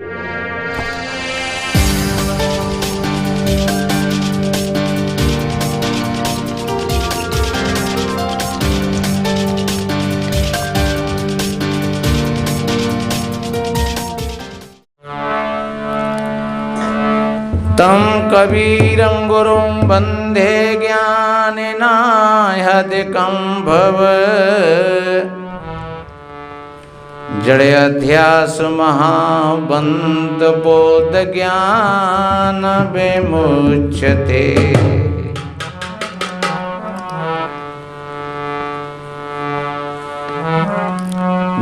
तं कबीरं गुरुं वन्दे ज्ञानिनायधिकं भव जड़ अध्यास महाबंध बोध ज्ञान विमुच्यते।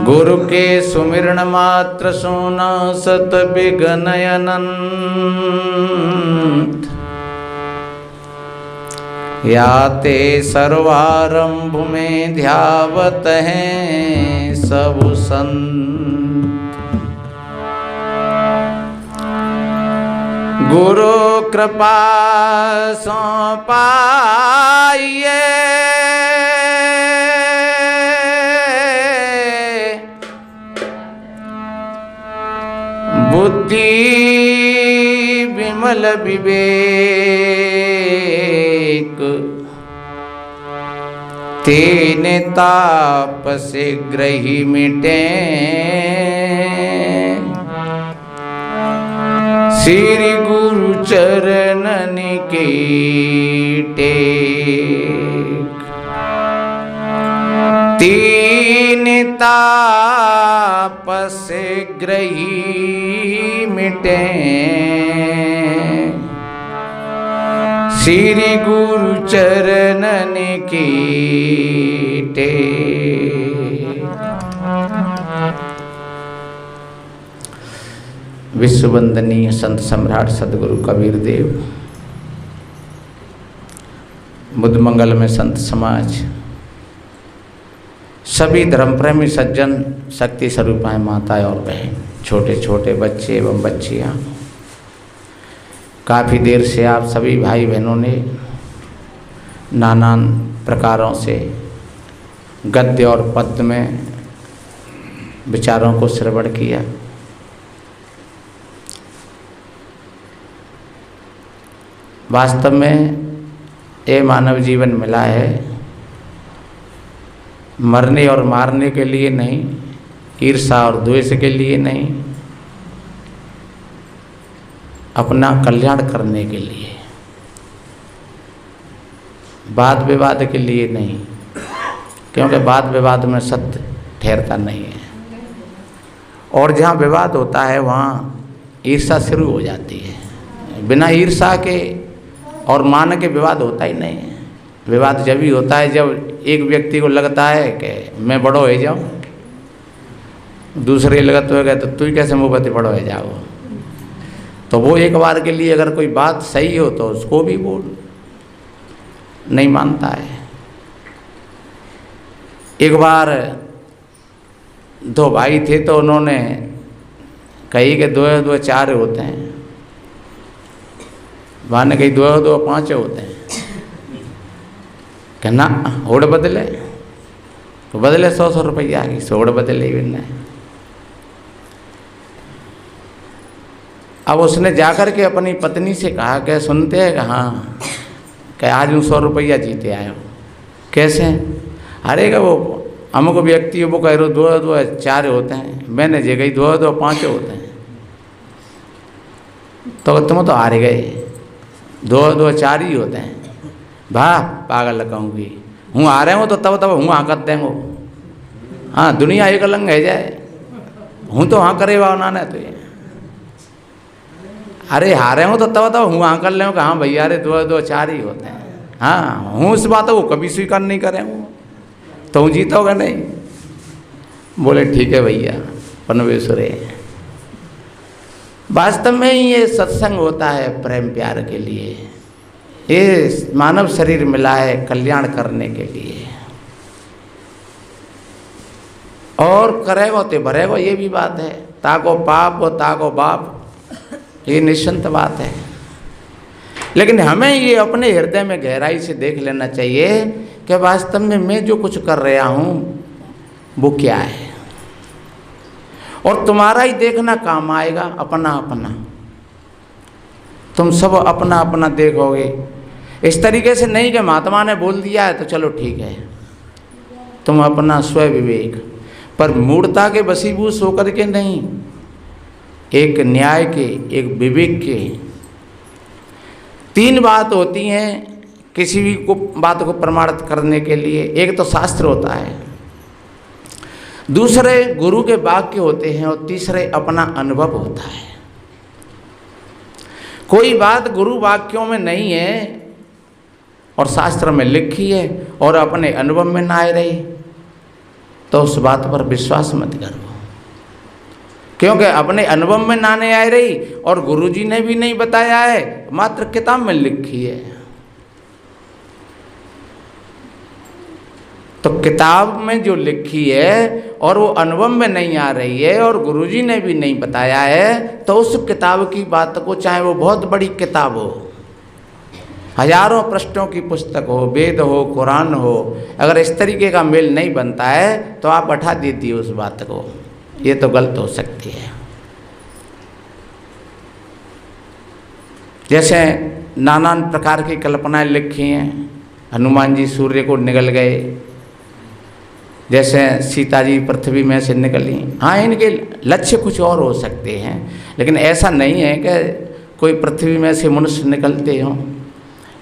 गुरु के सुमिरन मात्र सोना सत विघ्नयनंत याते सर्वारंभ में ध्यावत हैं सब संत। गुरु कृपा सो पाइए बुद्धि विमल विवेक तेन ताप शीघ्र ही मिटे। श्री गुरु चरणन की टेक तीन ताप शीघ्र ही मिटे। श्री गुरु चरणन की टेक। विश्ववंदनीय संत सम्राट सदगुरु कबीर देव, बुद्ध मंगल में संत समाज, सभी धर्म प्रेमी सज्जन, शक्ति स्वरूपाएं माताएं और बहन, छोटे छोटे बच्चे एवं बच्चियां, काफ़ी देर से आप सभी भाई बहनों ने नाना प्रकारों से गद्य और पद्य में विचारों को श्रवण किया। वास्तव में ये मानव जीवन मिला है मरने और मारने के लिए नहीं, ईर्षा और द्वेष के लिए नहीं, अपना कल्याण करने के लिए, वाद विवाद के लिए नहीं, क्योंकि वाद विवाद में सत्य ठहरता नहीं है और जहाँ विवाद होता है वहाँ ईर्षा शुरू हो जाती है। बिना ईर्षा के और मान के विवाद होता ही नहीं है। विवाद जब भी होता है जब एक व्यक्ति को लगता है कि मैं बड़ो हो जाऊँ, दूसरे लगत हो गए तो तू कैसे मुँह पर बड़ो हो जाओ। तो वो एक बार के लिए अगर कोई बात सही हो तो उसको भी वो नहीं मानता है। एक बार दो भाई थे तो उन्होंने कही कि दो दो चार होते हैं, वहाँ ने कही दो दो पाँच होते हैं। कहना होड़ बदले तो बदले 100 रुपया की सोड़ बदले ही नहीं। अब उसने जाकर के अपनी पत्नी से कहा कि सुनते हैं कि हाँ कि आज 100 रुपया जीते आए हो। कैसे? अरे का वो अमुक व्यक्ति वो कह रहे दो दो चार होते हैं, मैंने जे गई दो दो पाँच होते हैं। तो तुम तो हार गए, दो दो चार ही होते हैं। भा पागल कहूँगी हूँ आ रहे हो तो तब तब हूँ हाँ कर देंगे। हाँ दुनिया एक अलग है जाए, हूँ तो हाँ करे वाह ना तो ये अरे हारे हो तो तब हूँ हाँ कर ले हाँ भैया अरे दो दो चार ही होते हैं। हाँ हूँ इस बात वो कभी स्वीकार नहीं करें तो हूँ जीतोगे नहीं। बोले ठीक है भैया परमेश्वरे। वास्तव में ये सत्संग होता है प्रेम प्यार के लिए, ये मानव शरीर मिला है कल्याण करने के लिए। और करेगो तो भरेगो, ये भी बात है। ताको पाप और ताको बाप, ये निश्चिंत बात है। लेकिन हमें ये अपने हृदय में गहराई से देख लेना चाहिए कि वास्तव में मैं जो कुछ कर रहा हूँ वो क्या है। और तुम्हारा ही देखना काम आएगा, अपना अपना। तुम सब अपना अपना देखोगे। इस तरीके से नहीं कि महात्मा ने बोल दिया है तो चलो ठीक है, तुम अपना स्व विवेक, पर मूढ़ता के वशीभूत होकर के नहीं, एक न्याय के, एक विवेक के। तीन बात होती हैं किसी भी को बात को प्रमाणित करने के लिए। एक तो शास्त्र होता है, दूसरे गुरु के वाक्य होते हैं, और तीसरे अपना अनुभव होता है। कोई बात गुरु वाक्यों में नहीं है और शास्त्र में लिखी है और अपने अनुभव में ना आ रही, तो उस बात पर विश्वास मत करो, क्योंकि अपने अनुभव में ना नहीं आ रही और गुरुजी ने भी नहीं बताया है, मात्र किताब में लिखी है। तो किताब में जो लिखी है और वो अनुभव में नहीं आ रही है और गुरुजी ने भी नहीं बताया है, तो उस किताब की बात को, चाहे वो बहुत बड़ी किताब हो, हजारों पृष्ठों की पुस्तक हो, वेद हो, कुरान हो, अगर इस तरीके का मेल नहीं बनता है तो आप हटा दीजिए उस बात को, ये तो गलत हो सकती है। जैसे नाना प्रकार की कल्पनाएं लिखी हैं, हनुमान जी सूर्य को निगल गए, जैसे सीता जी पृथ्वी में से निकली। हाँ, इनके लक्ष्य कुछ और हो सकते हैं, लेकिन ऐसा नहीं है कि कोई पृथ्वी में से मनुष्य निकलते हों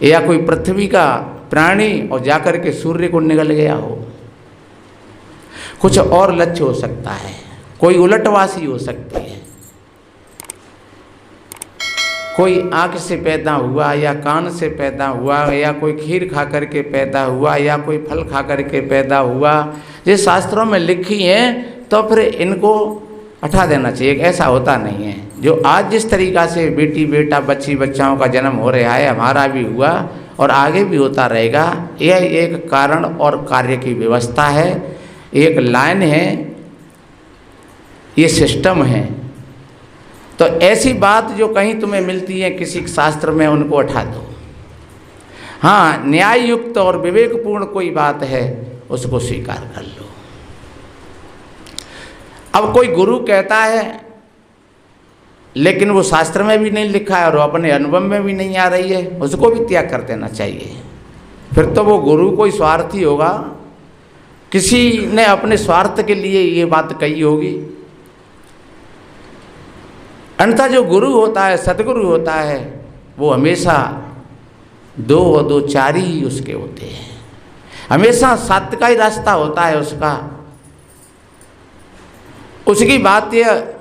या कोई पृथ्वी का प्राणी और जाकर के सूर्य को निगल गया हो। कुछ और लक्ष्य हो सकता है, कोई उलटवासी हो सकती है, कोई आँख से पैदा हुआ या कान से पैदा हुआ या कोई खीर खा करके पैदा हुआ या कोई फल खा करके पैदा हुआ। ये शास्त्रों में लिखी हैं तो फिर इनको हटा देना चाहिए। ऐसा होता नहीं है। जो आज जिस तरीक़ा से बेटी बेटा बच्ची बच्चाओं का जन्म हो रहा है, हमारा भी हुआ और आगे भी होता रहेगा, यह एक कारण और कार्य की व्यवस्था है, एक लाइन है, ये सिस्टम है। तो ऐसी बात जो कहीं तुम्हें मिलती है किसी शास्त्र में, उनको हटा दो। हाँ, न्याय युक्त और विवेकपूर्ण कोई बात है उसको स्वीकार कर लो। अब कोई गुरु कहता है लेकिन वो शास्त्र में भी नहीं लिखा है और अपने अनुभव में भी नहीं आ रही है, उसको भी त्याग कर देना चाहिए। फिर तो वो गुरु कोई स्वार्थी होगा, किसी ने अपने स्वार्थ के लिए ये बात कही होगी। अन्यथा जो गुरु होता है, सदगुरु होता है, वो हमेशा दो और दो चार ही उसके होते हैं, हमेशा सत्य का ही रास्ता होता है उसका। उसकी बात यह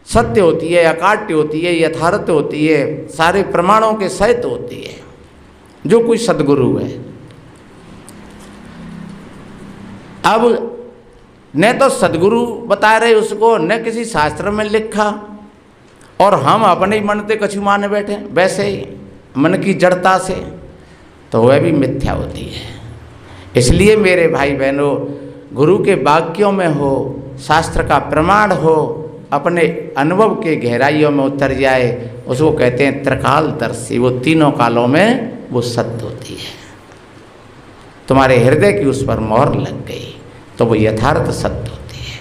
सत्य होती है, अकाट्य होती है, यथार्थ होती है, सारे प्रमाणों के सहित होती है, जो कोई सदगुरु है। अब न तो सदगुरु बता रहे उसको, न किसी शास्त्र में लिखा, और हम अपने ही मन से कछु माने बैठे वैसे ही मन की जड़ता से, तो वह भी मिथ्या होती है। इसलिए मेरे भाई बहनों, गुरु के वाक्यों में हो, शास्त्र का प्रमाण हो, अपने अनुभव के गहराइयों में उतर जाए, उसको कहते हैं त्रिकालदर्शी। वो तीनों कालों में वो सत्य होती है। तुम्हारे हृदय की उस पर मोहर लग गई तो वो यथार्थ सत्य होती है।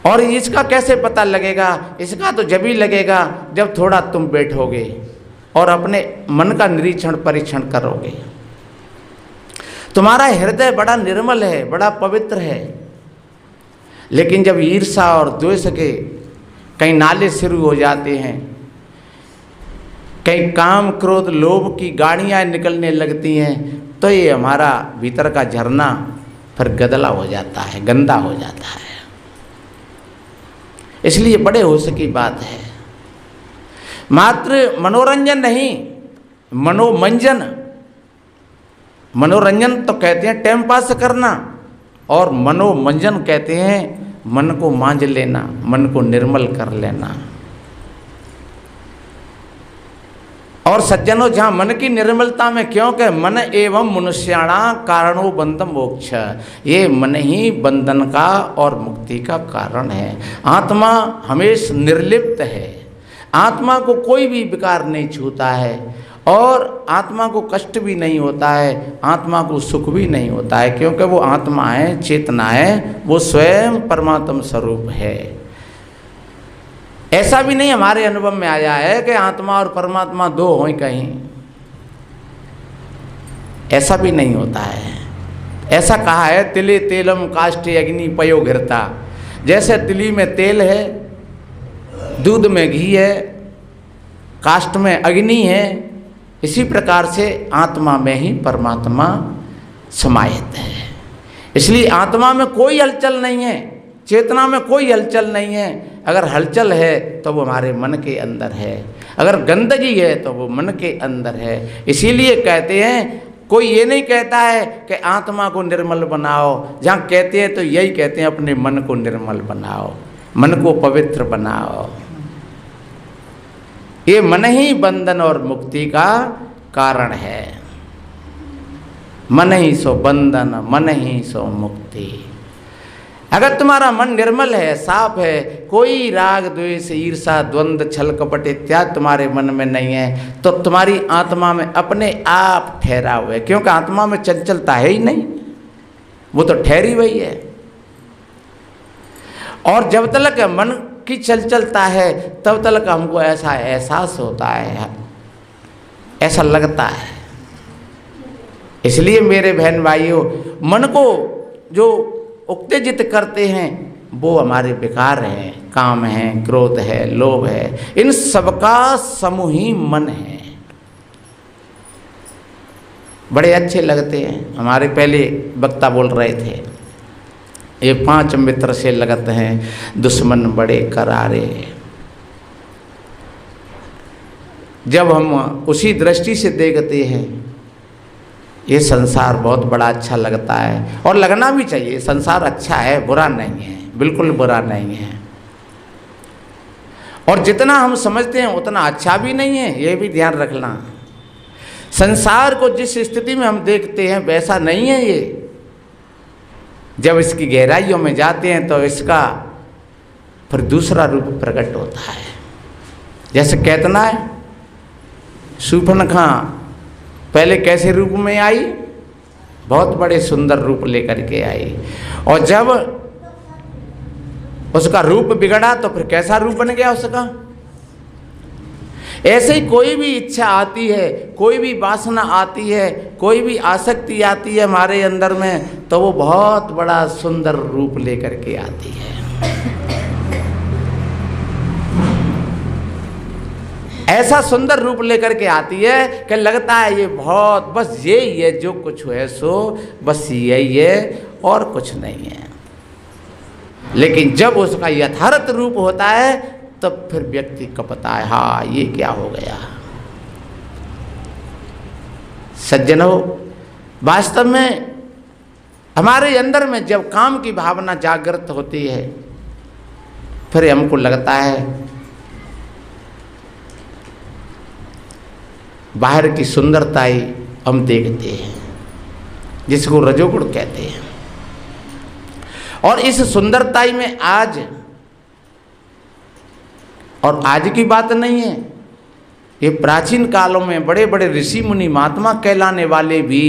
और इसका कैसे पता लगेगा? इसका तो जब ही लगेगा जब थोड़ा तुम बैठोगे और अपने मन का निरीक्षण परीक्षण करोगे। तुम्हारा हृदय बड़ा निर्मल है, बड़ा पवित्र है, लेकिन जब ईर्षा और द्वेष के कई नाले शुरू हो जाते हैं, कई काम क्रोध लोभ की गाड़ियाँ निकलने लगती हैं, तो ये हमारा भीतर का झरना फिर गदला हो जाता है, गंदा हो जाता है। इसलिए बड़े होश की बात है, मात्र मनोरंजन नहीं, मनोमंजन। मनोरंजन तो कहते हैं टाइम पास करना, और मनोमंजन कहते हैं मन को मांझ लेना, मन को निर्मल कर लेना। और सज्जनों, जहाँ मन की निर्मलता में, क्योंकि मन एवं मनुष्याणा कारणो बंधम मोक्ष, ये मन ही बंधन का और मुक्ति का कारण है। आत्मा हमेशा निर्लिप्त है, आत्मा को कोई भी विकार नहीं छूता है, और आत्मा को कष्ट भी नहीं होता है, आत्मा को सुख भी नहीं होता है, क्योंकि वो आत्मा है, चेतना है, वो स्वयं परमात्म स्वरूप है। ऐसा भी नहीं हमारे अनुभव में आया है कि आत्मा और परमात्मा दो हों कहीं, ऐसा भी नहीं होता है। ऐसा कहा है, तिले तेलम काष्ठे अग्नि पयो घिरता। जैसे तिली में तेल है, दूध में घी है, काष्ठ में अग्नि है, इसी प्रकार से आत्मा में ही परमात्मा समाहित है। इसलिए आत्मा में कोई हलचल नहीं है, चेतना में कोई हलचल नहीं है। अगर हलचल है तो वो हमारे मन के अंदर है, अगर गंदगी है तो वो मन के अंदर है। इसीलिए कहते हैं, कोई ये नहीं कहता है कि आत्मा को निर्मल बनाओ, जहाँ कहते हैं तो यही कहते हैं अपने मन को निर्मल बनाओ, मन को पवित्र बनाओ। ये मन ही बंधन और मुक्ति का कारण है। मन ही सो बंधन, मन ही सो मुक्ति। अगर तुम्हारा मन निर्मल है, साफ है, कोई राग द्वेष ईर्षा द्वंद्व छल कपट इत्यादि तुम्हारे मन में नहीं है, तो तुम्हारी आत्मा में अपने आप ठहरा हुआ है, क्योंकि आत्मा में चंचलता है ही नहीं, वो तो ठहरी हुई है। और जब तक मन की चंचलता है तब तक हमको ऐसा एहसास होता है, ऐसा लगता है। इसलिए मेरे बहन भाइयों, मन को जो उत्तेजित करते हैं वो हमारे विकार हैं, काम है, क्रोध है, लोभ है, इन सबका समूह ही मन है। बड़े अच्छे लगते हैं। हमारे पहले वक्ता बोल रहे थे, ये 5 मित्र से लगत हैं दुश्मन बड़े करारे। जब हम उसी दृष्टि से देखते हैं, ये संसार बहुत बड़ा अच्छा लगता है, और लगना भी चाहिए। संसार अच्छा है, बुरा नहीं है, बिल्कुल बुरा नहीं है। और जितना हम समझते हैं उतना अच्छा भी नहीं है, ये भी ध्यान रखना। संसार को जिस स्थिति में हम देखते हैं वैसा नहीं है ये। जब इसकी गहराइयों में जाते हैं तो इसका फिर दूसरा रूप प्रकट होता है। जैसे कहतना है, शूर्पणखा पहले कैसे रूप में आई, बहुत बड़े सुंदर रूप लेकर के आई, और जब उसका रूप बिगड़ा तो फिर कैसा रूप बन गया उसका। ऐसे ही कोई भी इच्छा आती है, कोई भी वासना आती है, कोई भी आसक्ति आती है हमारे अंदर में, तो वो बहुत बड़ा सुंदर रूप लेकर के आती है। ऐसा सुंदर रूप लेकर के आती है कि लगता है ये बहुत, बस यही है जो कुछ है सो बस यही है और कुछ नहीं है। लेकिन जब उसका यथार्थ रूप होता है तब फिर व्यक्ति कपता है, हाँ ये क्या हो गया। सज्जनों, वास्तव में हमारे अंदर में जब काम की भावना जागृत होती है, फिर हमको लगता है बाहर की सुंदरता ही हम देखते हैं, जिसको रजोगुण कहते हैं। और इस सुंदरताई में आज, और आज की बात नहीं है, ये प्राचीन कालों में बड़े बड़े ऋषि मुनि महात्मा कहलाने वाले भी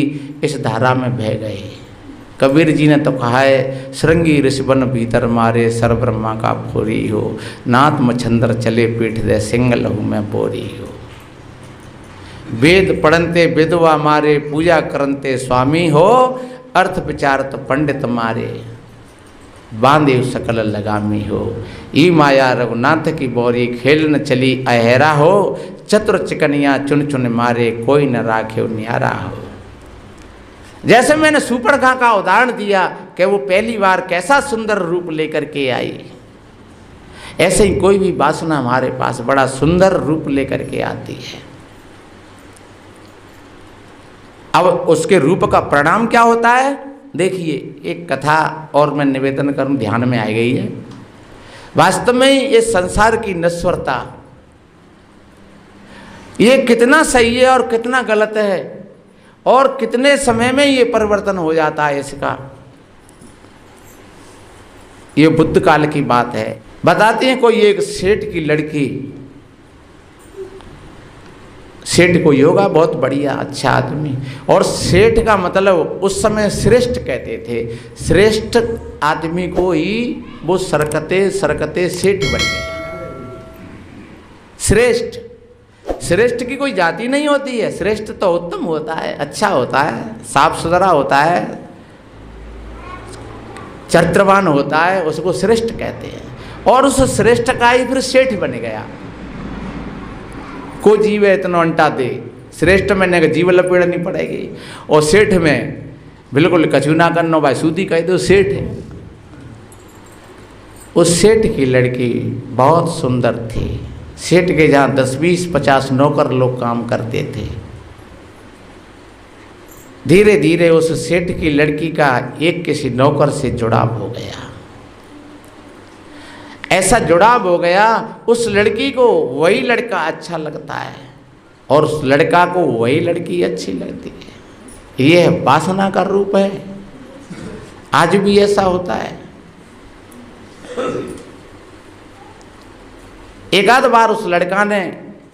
इस धारा में बह गए। कबीर जी ने तो कहा है, श्रृंगी ऋषिवन भीतर मारे सर ब्रह्मा का फोरी हो, नाथ मछंदर चले पीठ दे सिंह लहू में बोरी हो। वेद पढ़नते विधवा मारे, पूजा करनते स्वामी हो, अर्थ विचारत पंडित मारे, बांधे सकल लगामी हो। ई माया रघुनाथ की बोरी, खेल न चली अहरा हो, चतुर चिकनिया चुन चुन मारे, कोई न राखे निहारा हो। जैसे मैंने शूर्पणखा का उदाहरण दिया कि वो पहली बार कैसा सुंदर रूप लेकर के आई, ऐसे ही कोई भी वासना हमारे पास बड़ा सुंदर रूप लेकर के आती है। अब उसके रूप का परिणाम क्या होता है, देखिए एक कथा और मैं निवेदन करूं, ध्यान में आ गई है। वास्तव में ये संसार की नश्वरता, ये कितना सही है और कितना गलत है, और कितने समय में ये परिवर्तन हो जाता है इसका। ये बुद्ध काल की बात है। बताते हैं कोई एक सेठ की लड़की सेठ कोई होगा बहुत बढ़िया अच्छा आदमी। और सेठ का मतलब उस समय श्रेष्ठ कहते थे, श्रेष्ठ आदमी को ही वो सरकते सरकते सेठ बन गया। श्रेष्ठ, श्रेष्ठ की कोई जाति नहीं होती है, श्रेष्ठ तो उत्तम होता है, अच्छा होता है, साफ सुथरा होता है, चरित्रवान होता है, उसको श्रेष्ठ कहते हैं। और उस श्रेष्ठ का ही फिर सेठ बन गया। को जीवे इतना अंटा दे, श्रेष्ठ में ने जीव लपेड़नी पड़ेगी, और सेठ में बिल्कुल कछु ना करना भाई, सूदी कह दो सेठ है। उस सेठ की लड़की बहुत सुंदर थी। सेठ के जहाँ 10, 20, 50 नौकर लोग काम करते थे। धीरे धीरे उस सेठ की लड़की का एक किसी नौकर से जुड़ाव हो गया। ऐसा जुड़ाव हो गया, उस लड़की को वही लड़का अच्छा लगता है और उस लड़का को वही लड़की अच्छी लगती है। ये वासना का रूप है। आज भी ऐसा होता है। एक आध बार उस लड़का ने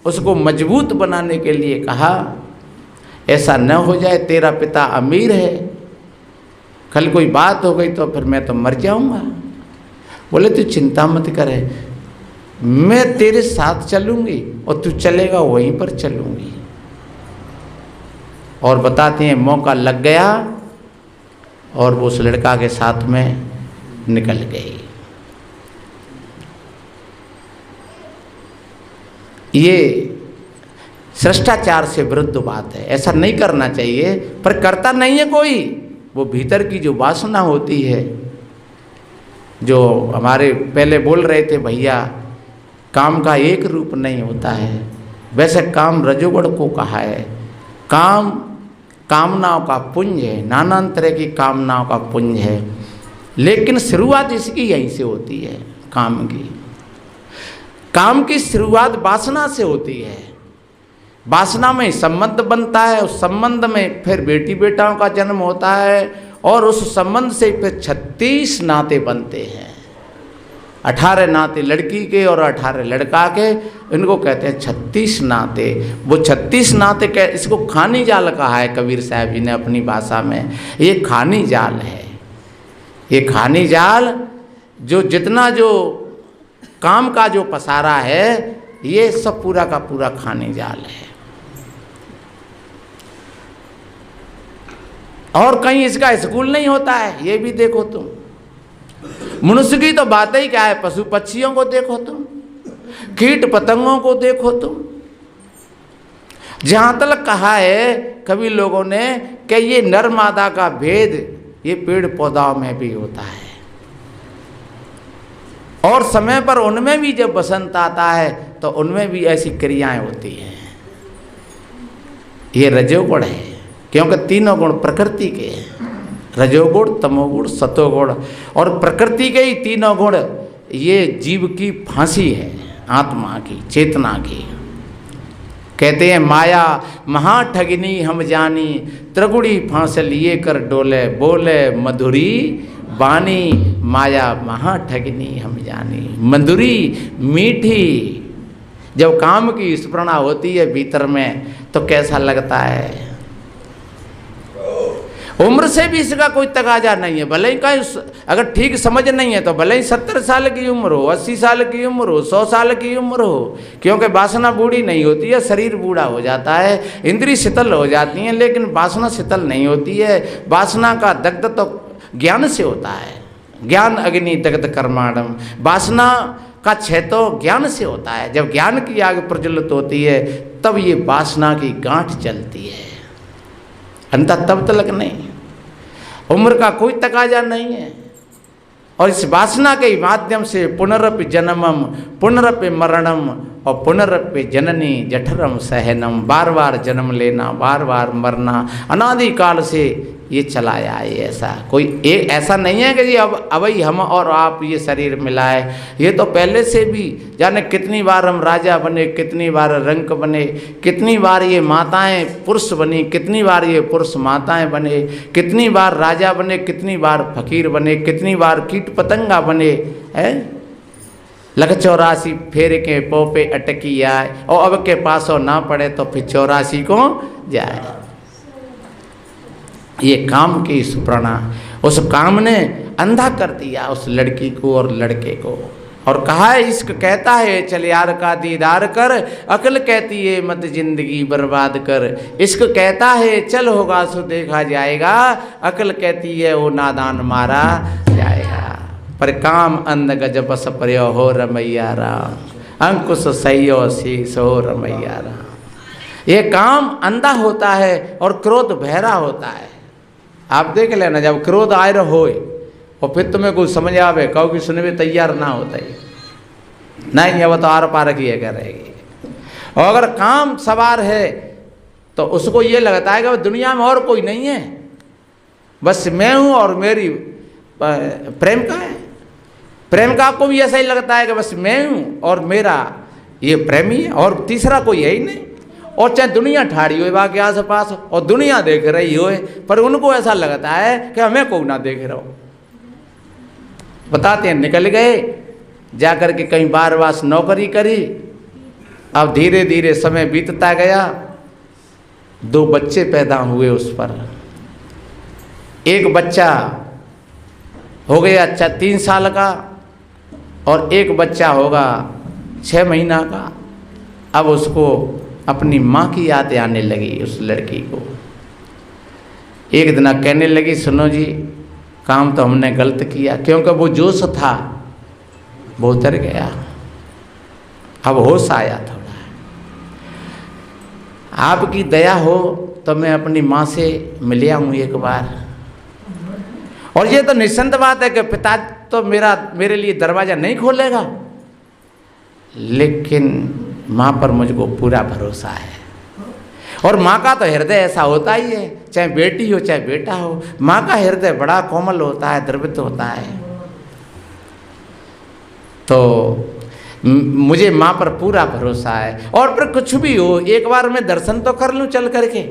उसको मजबूत बनाने के लिए कहा, ऐसा न हो जाए, तेरा पिता अमीर है, कल कोई बात हो गई तो फिर मैं तो मर जाऊंगा। बोले तू चिंता मत करे, मैं तेरे साथ चलूंगी और तू चलेगा वहीं पर चलूंगी। और बताते हैं मौका लग गया और वो उस लड़का के साथ में निकल गई। ये शिष्टाचार से विरुद्ध बात है, ऐसा नहीं करना चाहिए, पर करता नहीं है कोई। वो भीतर की जो वासना होती है, जो हमारे पहले बोल रहे थे भैया, काम का एक रूप नहीं होता है। वैसे काम रजोगुण को कहा है। काम कामनाओं का पुंज है, नाना तरह की कामनाओं का पुंज है, लेकिन शुरुआत इसकी यहीं से होती है। काम की शुरुआत वासना से होती है। वासना में संबंध बनता है, उस संबंध में फिर बेटी बेटाओं का जन्म होता है और उस संबंध से फिर 36 नाते बनते हैं। 18 नाते लड़की के और 18 लड़का के, इनको कहते हैं 36 नाते। वो 36 नाते इसको खानी जाल कहा है कबीर साहब जी ने अपनी भाषा में। ये खानी जाल है। ये खानी जाल जो जितना जो काम का जो पसारा है, ये सब पूरा का पूरा खानी जाल है। और कहीं इसका स्कूल नहीं होता है। ये भी देखो तुम, मनुष्य की तो बात ही क्या है, पशु पक्षियों को देखो तुम, कीट पतंगों को देखो तुम। जहां तक कहा है कभी लोगों ने कि ये नर मादा का भेद ये पेड़ पौधाओं में भी होता है, और समय पर उनमें भी जब बसंत आता है तो उनमें भी ऐसी क्रियाएं होती हैं। ये रजोगुण है, क्योंकि तीनों गुण प्रकृति के हैं, रजोगुण, तमोगुण, सतोगुण। और प्रकृति के ही तीनों गुण ये जीव की फांसी है, आत्मा की, चेतना की। कहते हैं माया महाठगिनी हम जानी, त्रिगुणी फांस लिए कर डोले, बोले मधुरी वाणी। माया महाठगिनी हम जानी, मधुरी मीठी। जब काम की स्मरणा होती है भीतर में तो कैसा लगता है। उम्र से भी इसका कोई तकाजा नहीं है। भले ही कहीं अगर ठीक समझ नहीं है तो भले ही 70 साल की उम्र हो, 80 साल की उम्र हो, 100 साल की उम्र हो, क्योंकि वासना बूढ़ी नहीं होती है, शरीर बूढ़ा हो जाता है, इंद्रिय शीतल हो जाती हैं, लेकिन वासना शीतल नहीं होती है। वासना का दग्ध तो ज्ञान से होता है। ज्ञान अग्नि दग्ध कर्माणम। वासना का क्षय तो ज्ञान से होता है। जब ज्ञान की आग प्रज्वलित होती है तब ये वासना की गांठ चलती है, अंततः तब तक नहीं। उम्र का कोई तकाजा नहीं है। और इस वासना के माध्यम से पुनरपि जन्मम पुनरपि मरणम और पुनरपि जननी जठरम सहनम, बार बार जन्म लेना, बार बार मरना, अनादिकाल से ये चला आए। ऐसा कोई एक ऐसा नहीं है कि जी अब ही हम और आप ये शरीर मिलाए। ये तो पहले से भी जाने कितनी बार हम राजा बने, कितनी बार रंक बने, कितनी बार ये माताएं पुरुष बनी, कितनी बार ये पुरुष माताएं बने, कितनी बार राजा बने, कितनी बार फकीर बने, कितनी बार कीट पतंगा बने। है लख 84 फेर के पोपे अटकी आए, और अब के पासों ना पड़े तो फिर 84 को जाए। ये काम की स्फुरणा, उस काम ने अंधा कर दिया उस लड़की को और लड़के को। और कहा है इश्क कहता है चल यार का दीदार कर, अक्ल कहती है मत जिंदगी बर्बाद कर। इश्क कहता है चल होगा सो देखा जाएगा, अक्ल कहती है वो नादान मारा जाएगा। पर काम अंध गज बस पर्यो हो रमैया राम, अंकुश सैयो शीस हो रमैया राम। ये काम अंधा होता है और क्रोध बहरा होता है। आप देख लेना, जब क्रोध आए होए और फिर तुम्हें कुछ समझ आवे, कहो कि सुनने में तैयार ना होता है, नहीं है वो तो आर पार की करेगी। और अगर काम सवार है तो उसको ये लगता है कि दुनिया में और कोई नहीं है, बस मैं हूँ और मेरी प्रेम का है। प्रेम का को भी ऐसा ही लगता है कि बस मैं हूँ और मेरा ये प्रेमी है और तीसरा कोई है ही नहीं। और चाहे दुनिया ठाड़ी हो बाकी आस पास और दुनिया देख रही हो, पर उनको ऐसा लगता है कि हमें कोई ना देख रहा हो। बताते हैं निकल गए जाकर के कहीं बार बास नौकरी करी। अब धीरे धीरे समय बीतता गया, 2 बच्चे पैदा हुए उस पर। एक बच्चा हो गया 3 साल का और एक बच्चा होगा 6 महीना का। अब उसको अपनी माँ की याद आने लगी उस लड़की को। एक दिन कहने लगी सुनो जी, काम तो हमने गलत किया, क्योंकि वो जोश था वो उतर गया, अब होश आया थोड़ा। आपकी दया हो तो मैं अपनी माँ से मिल आऊँ एक बार। और ये तो निश्चिंत बात है कि पिता तो मेरे लिए दरवाज़ा नहीं खोलेगा, लेकिन माँ पर मुझको पूरा भरोसा है। और माँ का तो हृदय ऐसा होता ही है, चाहे बेटी हो चाहे बेटा हो, माँ का हृदय बड़ा कोमल होता है, द्रवित होता है। तो मुझे माँ पर पूरा भरोसा है। और फिर कुछ भी हो एक बार मैं दर्शन तो कर लूँ चल करके।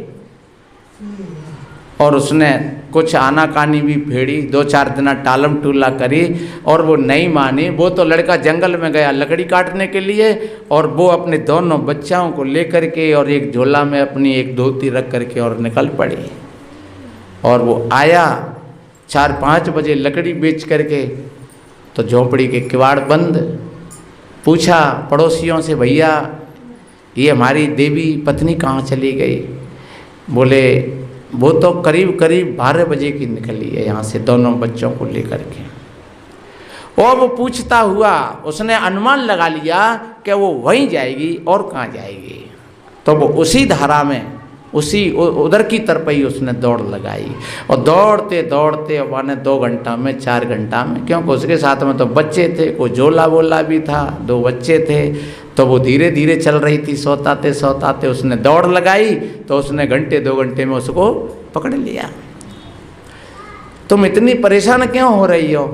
और उसने कुछ आनाकानी भी फेड़ी, 2-4 दिन टालम टूला करी और वो नहीं मानी। वो तो लड़का जंगल में गया लकड़ी काटने के लिए और वो अपने दोनों बच्चों को लेकर के और एक झोला में अपनी एक धोती रख करके और निकल पड़ी। और वो आया 4-5 बजे लकड़ी बेच करके, तो झोपड़ी के किवाड़ बंद। पूछा पड़ोसियों से भैया ये हमारी देवी पत्नी कहाँ चली गई? बोले वो तो करीब 12 बजे की निकली है यहाँ से दोनों बच्चों को लेकर के। और वो पूछता हुआ उसने अनुमान लगा लिया कि वो वहीं जाएगी और कहाँ जाएगी। तो वो उसी धारा में उसी उधर की तरफ ही उसने दौड़ लगाई। और दौड़ते दौड़ते माने 2 घंटा में 4 घंटा में, क्योंकि उसके साथ में तो बच्चे थे, कोई जोला बोला भी था, 2 बच्चे थे, तो वो धीरे धीरे चल रही थी। सोताते उसने दौड़ लगाई तो उसने 1-2 घंटे में उसको पकड़ लिया। तुम इतनी परेशान क्यों हो रही हो,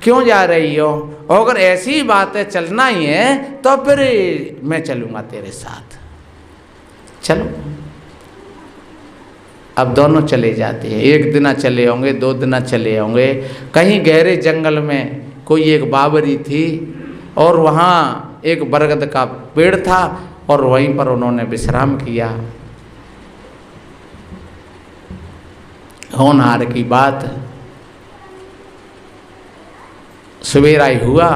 क्यों जा रही हो? और अगर ऐसी बात है चलना ही है तो फिर मैं चलूँगा तेरे साथ, चलो। अब दोनों चले जाते हैं। 1 दिन चले होंगे, 2 दिन चले होंगे। कहीं गहरे जंगल में कोई एक बावरी थी और वहाँ एक बरगद का पेड़ था और वहीं पर उन्होंने विश्राम किया। होनहार की बात, सवेरा ही हुआ,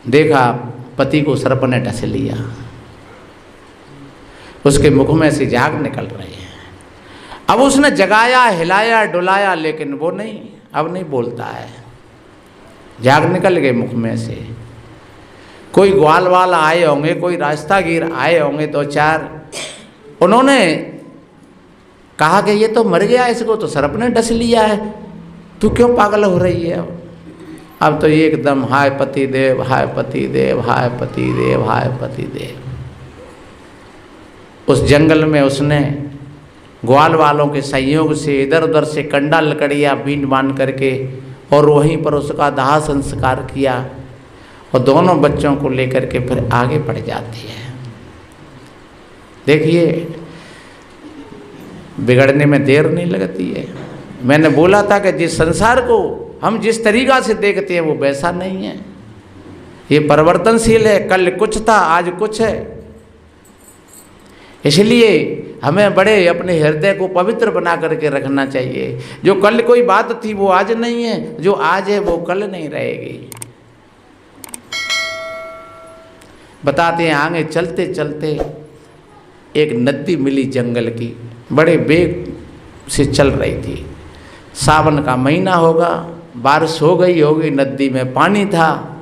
देखा पति को सर्प ने डस लिया, उसके मुख में से झाग निकल रहे हैं। अब उसने जगाया, हिलाया, डुलाया, लेकिन वो नहीं, अब नहीं बोलता है, झाग निकल गए मुख में से। कोई ग्वाल वाल आए होंगे, कोई रास्तागीर आए होंगे 2-4, उन्होंने कहा कि ये तो मर गया, इसको तो सर्प ने डस लिया है, तू क्यों पागल हो रही है? अब तो ये एकदम हाय पति देव, हाय पति देव, हाय पति देव, हाय पति देव। उस जंगल में उसने ग्वाल वालों के सहयोग से इधर उधर से कंडा लकड़ियाँ बीन बांध करके और वहीं पर उसका दाह संस्कार किया और दोनों बच्चों को लेकर के फिर आगे बढ़ जाती है। देखिए बिगड़ने में देर नहीं लगती है। मैंने बोला था कि जिस संसार को हम जिस तरीका से देखते हैं वो वैसा नहीं है। ये परिवर्तनशील है, कल कुछ था आज कुछ है। इसलिए हमें बड़े अपने हृदय को पवित्र बना करके रखना चाहिए। जो कल कोई बात थी वो आज नहीं है, जो आज है वो कल नहीं रहेगी। बताते हैं आगे चलते चलते एक नदी मिली जंगल की, बड़े वेग से चल रही थी। सावन का महीना होगा, बारिश हो गई होगी, नदी में पानी था।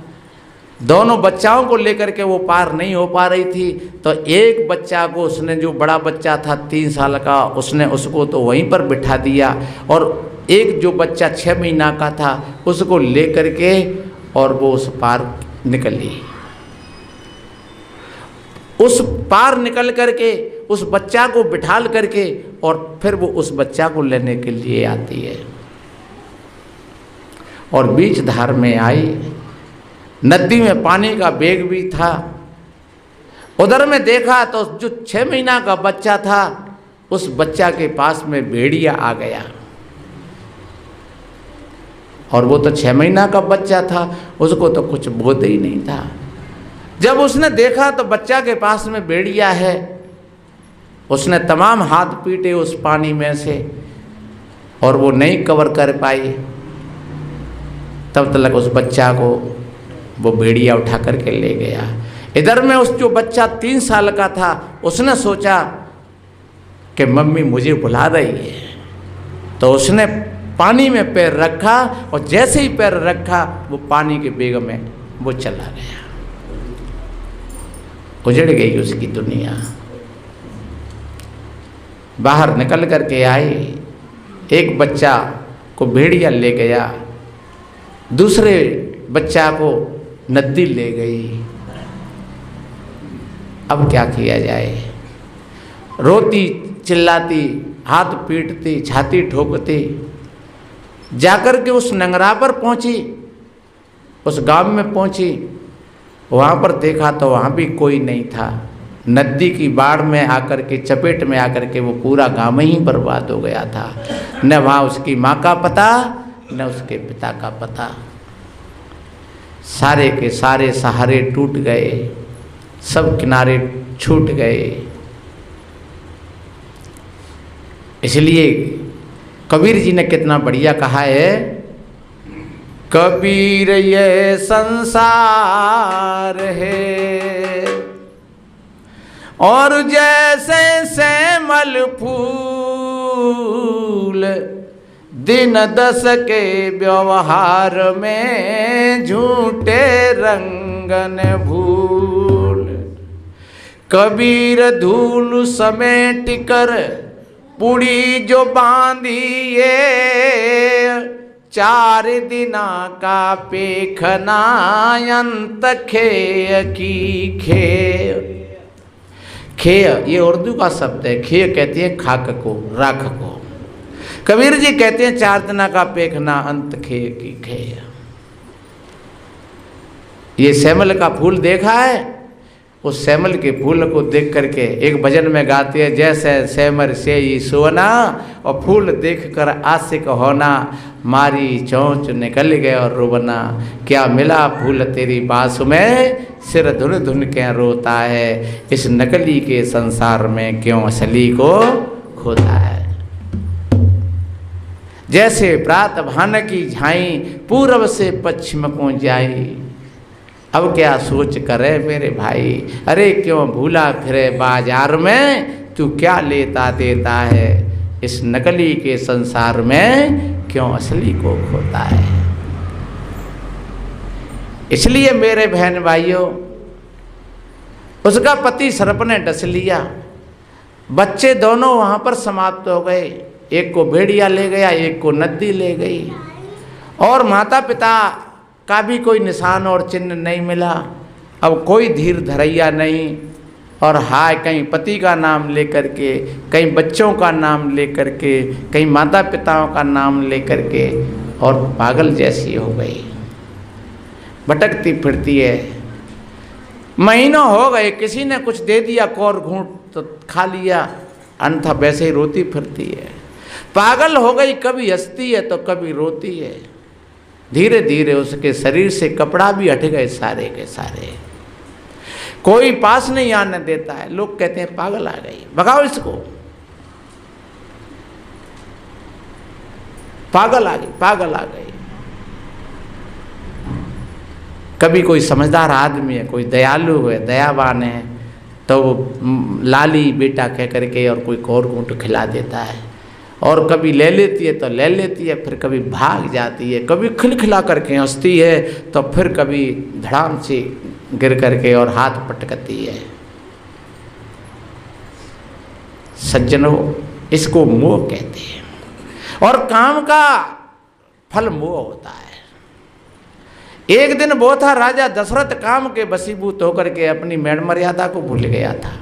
दोनों बच्चाओं को लेकर के वो पार नहीं हो पा रही थी, तो एक बच्चा को उसने, जो बड़ा बच्चा था 3 साल का, उसने उसको तो वहीं पर बिठा दिया, और एक जो बच्चा 6 महीना का था उसको लेकर के और वो उस पार निकली। उस पार निकल करके उस बच्चा को बिठाल करके और फिर वो उस बच्चा को लेने के लिए आती है, और बीच धार में आई। नदी में पानी का वेग भी था। उधर में देखा तो जो 6 महीना का बच्चा था, उस बच्चा के पास में भेड़िया आ गया, और वो तो 6 महीना का बच्चा था, उसको तो कुछ बोध ही नहीं था। जब उसने देखा तो बच्चा के पास में भेड़िया है, उसने तमाम हाथ पीटे उस पानी में से, और वो नहीं कवर कर पाई। तब तक उस बच्चा को वो भेड़िया उठा करके ले गया। इधर में उस जो बच्चा 3 साल का था, उसने सोचा कि मम्मी मुझे बुला रही है, तो उसने पानी में पैर रखा, और जैसे ही पैर रखा वो पानी के वेग में वो चला गया। उजड़ गई उसकी दुनिया। बाहर निकल करके आई, एक बच्चा को भेड़िया ले गया, दूसरे बच्चा को नदी ले गई। अब क्या किया जाए? रोती चिल्लाती, हाथ पीटती, छाती ठोकती, जाकर के उस नंगरा पर पहुंची, उस गांव में पहुंची। वहाँ पर देखा तो वहाँ भी कोई नहीं था। नदी की बाढ़ में आकर के, चपेट में आकर के वो पूरा गांव ही बर्बाद हो गया था। न वहाँ उसकी माँ का पता, न उसके पिता का पता। सारे के सारे सहारे टूट गए, सब किनारे छूट गए। इसलिए कबीर जी ने कितना बढ़िया कहा है, कबीर ये संसार है और जैसे श्यामल फूल, दिन 10 के व्यवहार में झूठे रंगन भूल। कबीर धूल समेट कर पुड़ी जो बांधिए, 4 दिना का पेखना अंत खेय की खेय। खेय ये उर्दू का शब्द है। खेय कहती है खाक को, राख को। कबीर जी कहते हैं 4 दिना का पेखना अंत खेय की खेय। ये श्यामल का फूल देखा है? उस श्यामल के फूल को देख करके एक भजन में गाते हैं, जैसे श्यामल से ही सोना और फूल देखकर आशिक होना, मारी चोंच निकल गए और रोबना। क्या मिला फूल तेरी बासु में, सिर धुन धुन के रोता है। इस नकली के संसार में क्यों असली को खोता है। जैसे प्रात भान की झाई, पूरब से पश्चिम को जाई। अब क्या सोच करे मेरे भाई, अरे क्यों भूला फिरे बाजार में, तू क्या लेता देता है। इस नकली के संसार में क्यों असली को खोता है। इसलिए मेरे बहन भाइयों, उसका पति सर्प ने डस लिया, बच्चे दोनों वहां पर समाप्त हो गए। एक को भेड़िया ले गया, एक को नदी ले गई, और माता पिता का भी कोई निशान और चिन्ह नहीं मिला। अब कोई धीर धरैया नहीं, और हाय कहीं पति का नाम लेकर के, कहीं बच्चों का नाम लेकर के, कहीं माता पिताओं का नाम लेकर के, और पागल जैसी हो गई, भटकती फिरती है। महीनों हो गए, किसी ने कुछ दे दिया, कौर घूंट तो खा लिया, अन्यथा वैसे ही रोती फिरती है। पागल हो गई, कभी हंसती है तो कभी रोती है। धीरे धीरे उसके शरीर से कपड़ा भी हट गए सारे के सारे। कोई पास नहीं आने देता है। लोग कहते हैं पागल आ गई, भगाओ इसको, पागल आ गई, पागल आ गई। कभी कोई समझदार आदमी है, कोई दयालु है, दयावान है, तो वो लाली बेटा कह करके और कोई और घूंट खिला देता है। और कभी ले लेती है तो ले लेती है, फिर कभी भाग जाती है, कभी खिलखिला करके हंसती है, तो फिर कभी धड़ाम से गिर करके और हाथ पटकती है। सज्जनों, इसको मोह कहते हैं। और काम का फल मोह होता है। एक दिन वो था, राजा दशरथ काम के वशीभूत होकर के अपनी मैण मर्यादा को भूल गया था।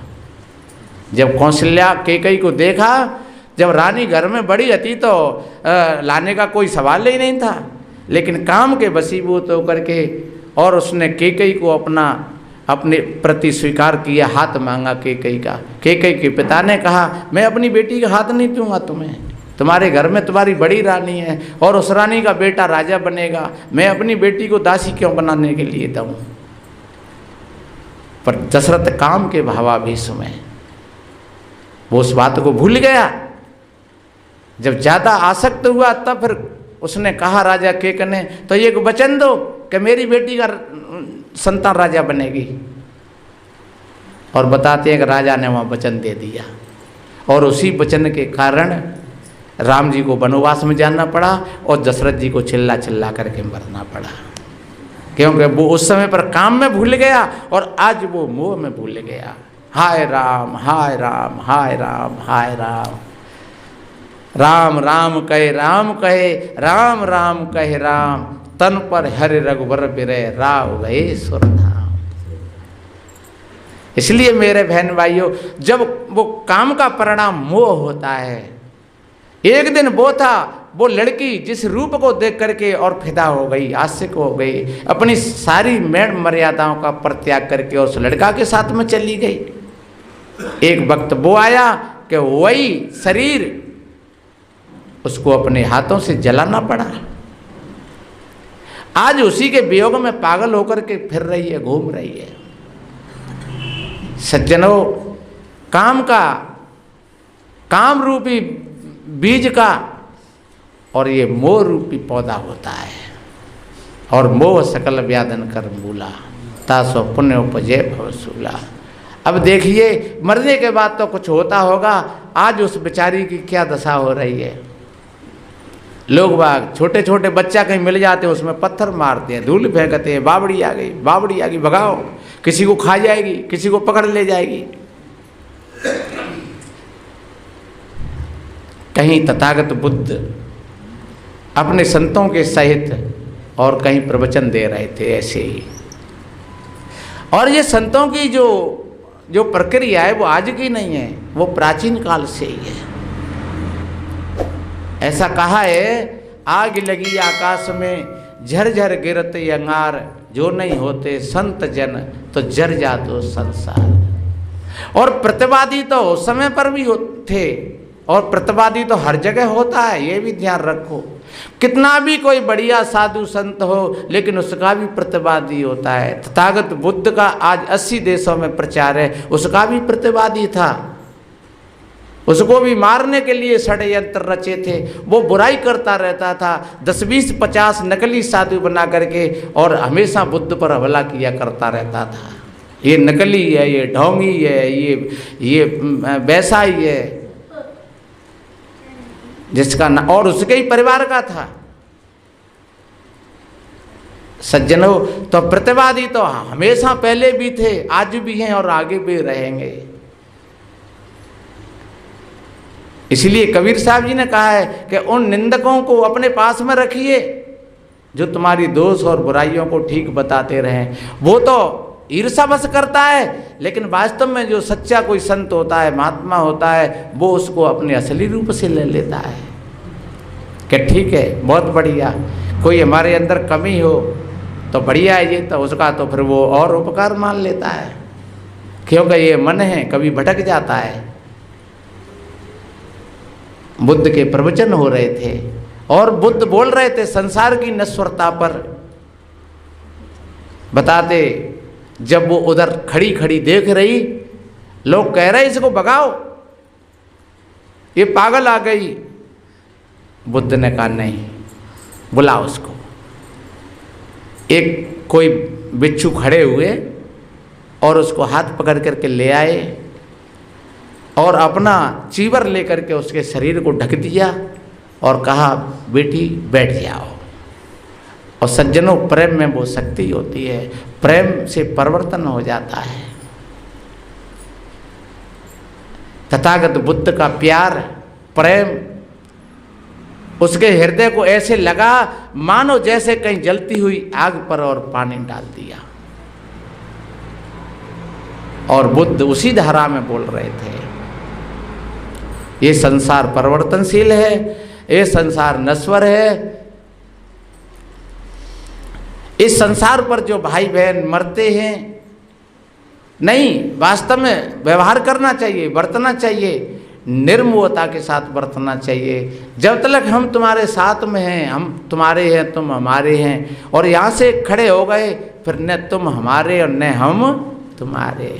जब कौशल्या कैकेयी को देखा, जब रानी घर में बड़ी थी तो लाने का कोई सवाल ही नहीं था, लेकिन काम के वशीभूत होकर के और उसने कैकेयी को अपने प्रति स्वीकार किया, हाथ मांगा कैकेयी का। कैकेयी के पिता ने कहा, मैं अपनी बेटी का हाथ नहीं दूंगा तुम्हें, तुम्हारे घर में तुम्हारी बड़ी रानी है और उस रानी का बेटा राजा बनेगा, मैं अपनी बेटी को दासी क्यों बनाने के लिए दूं। पर दशरथ काम के भावावेश में वो उस बात को भूल गया। जब ज्यादा आसक्त हुआ तब फिर उसने कहा राजा केकन ने, तो ये वचन दो कि मेरी बेटी का संतान राजा बनेगी। और बताते हैं कि राजा ने वहाँ वचन दे दिया, और उसी वचन के कारण राम जी को वनवास में जाना पड़ा और दशरथ जी को चिल्ला चिल्ला करके मरना पड़ा, क्योंकि वो उस समय पर काम में भूल गया और आज वो मोह में भूल गया। हाय राम, हाय राम, हाय राम, हाय राम। राम राम कहे राम कहे, राम राम कहे राम, तन पर हरि रघुबर बिरे राव गए सुरधाम। इसलिए मेरे बहन भाइयों, जब वो काम का परिणाम मोह होता है। एक दिन वो था, वो लड़की जिस रूप को देख करके और फिदा हो गई, आशिक हो गई, अपनी सारी मैण मर्यादाओं का परित्याग करके उस लड़का के साथ में चली गई। एक वक्त वो आया कि वही शरीर उसको अपने हाथों से जलाना पड़ा। आज उसी के वियोग में पागल होकर के फिर रही है, घूम रही है। सज्जनों, काम रूपी बीज का और ये मोह रूपी पौधा होता है। और मोह सकल व्याधन कर मूला, तासो पुण्य उपजे भवसूला। अब देखिए, मरने के बाद तो कुछ होता होगा, आज उस बेचारी की क्या दशा हो रही है। लोग बाग छोटे छोटे बच्चा कहीं मिल जाते हैं, उसमें पत्थर मारते हैं, धूल फेंकते हैं, बावड़ी आ गई, बावड़ी आ गई, भगाओ, किसी को खा जाएगी, किसी को पकड़ ले जाएगी। कहीं तथागत बुद्ध अपने संतों के सहित और कहीं प्रवचन दे रहे थे ऐसे ही। और ये संतों की जो प्रक्रिया है वो आज की नहीं है, वो प्राचीन काल से ही है। ऐसा कहा है, आग लगी आकाश में झरझर गिरते अंगार, जो नहीं होते संत जन तो जर जातो संसार। और प्रतिवादी तो उस समय पर भी थे, और प्रतिवादी तो हर जगह होता है, ये भी ध्यान रखो। कितना भी कोई बढ़िया साधु संत हो, लेकिन उसका भी प्रतिवादी होता है। तथागत बुद्ध का आज 80 देशों में प्रचार है, उसका भी प्रतिवादी था। उसको भी मारने के लिए षड्यंत्र रचे थे। वो बुराई करता रहता था, 10, 20, 50 नकली साधु बना करके, और हमेशा बुद्ध पर हमला किया करता रहता था। ये नकली है, ये ढोंगी है, ये वैसा ही है, जिसका न, और उसके ही परिवार का था। सज्जनों, तो प्रतिवादी तो हमेशा पहले भी थे, आज भी हैं और आगे भी रहेंगे। इसलिए कबीर साहब जी ने कहा है कि उन निंदकों को अपने पास में रखिए जो तुम्हारी दोष और बुराइयों को ठीक बताते रहें। वो तो ईर्षा बस करता है, लेकिन वास्तव में जो सच्चा कोई संत होता है, महात्मा होता है, वो उसको अपने असली रूप से ले लेता है कि ठीक है, बहुत बढ़िया। कोई हमारे अंदर कमी हो तो बढ़िया है ये, तो उसका तो फिर वो और उपकार मान लेता है, क्योंकि ये मन है कभी भटक जाता है। बुद्ध के प्रवचन हो रहे थे और बुद्ध बोल रहे थे संसार की नश्वरता पर, बताते जब वो उधर खड़ी खड़ी देख रही, लोग कह रहे इसको भगाओ, ये पागल आ गई। बुद्ध ने कहा नहीं, बुलाओ उसको। एक कोई बिच्छू खड़े हुए और उसको हाथ पकड़ करके ले आए और अपना चीवर लेकर के उसके शरीर को ढक दिया और कहा बेटी बैठ जाओ। और सज्जनों, प्रेम में वो शक्ति होती है, प्रेम से परिवर्तन हो जाता है। तथागत बुद्ध का प्यार, प्रेम उसके हृदय को ऐसे लगा मानो जैसे कहीं जलती हुई आग पर और पानी डाल दिया। और बुद्ध उसी धारा में बोल रहे थे, ये संसार परिवर्तनशील है, ये संसार नश्वर है। इस संसार पर जो भाई बहन मरते हैं, नहीं, वास्तव में व्यवहार करना चाहिए, बरतना चाहिए, निर्ममता के साथ बरतना चाहिए। जब तक हम तुम्हारे साथ में हैं, हम तुम्हारे हैं, तुम हमारे हैं, और यहाँ से खड़े हो गए फिर न तुम हमारे और न हम तुम्हारे,